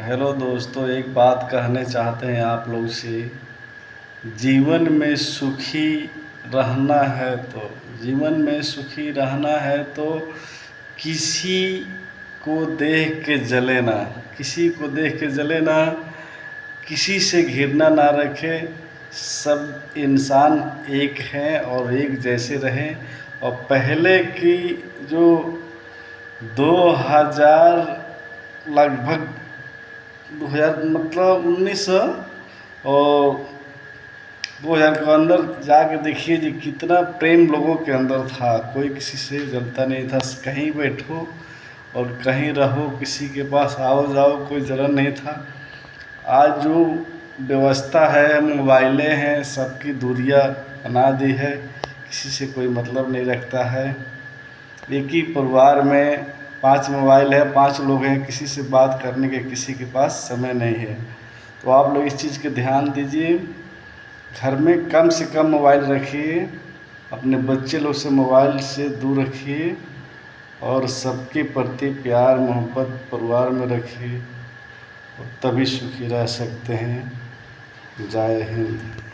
Hello दोस्तों, एक बात कहने चाहते हैं आप लोग से। जीवन में सुखी रहना है तो जीवन में सुखी रहना है तो किसी को देख के जले ना, किसी को देख के जले ना, किसी से घृणा ना रखे। सब इंसान एक हैं और एक जैसे रहें। और पहले की जो 2000 लगभग 2000 मतलब 1900 और 2000 के अंदर जाके देखिए जी कितना प्रेम लोगों के अंदर था। कोई किसी से जलता नहीं था। कहीं बैठो और कहीं रहो, किसी के पास आओ जाओ, कोई जलन नहीं था। आज जो व्यवस्था है, मोबाइलें हैं, सबकी दूरियां बना दी है। किसी से कोई मतलब नहीं रखता है। एक ही परिवार में 5 मोबाइल है, 5 लोग हैं, किसी से बात करने के किसी के पास समय नहीं है। तो आप लोग इस चीज़ के ध्यान दीजिए। घर में कम से कम मोबाइल रखिए, अपने बच्चे लोग से मोबाइल से दूर रखिए और सबके प्रति प्यार मोहब्बत परिवार में रखिए और तभी सुखी रह सकते हैं। जय हिंद।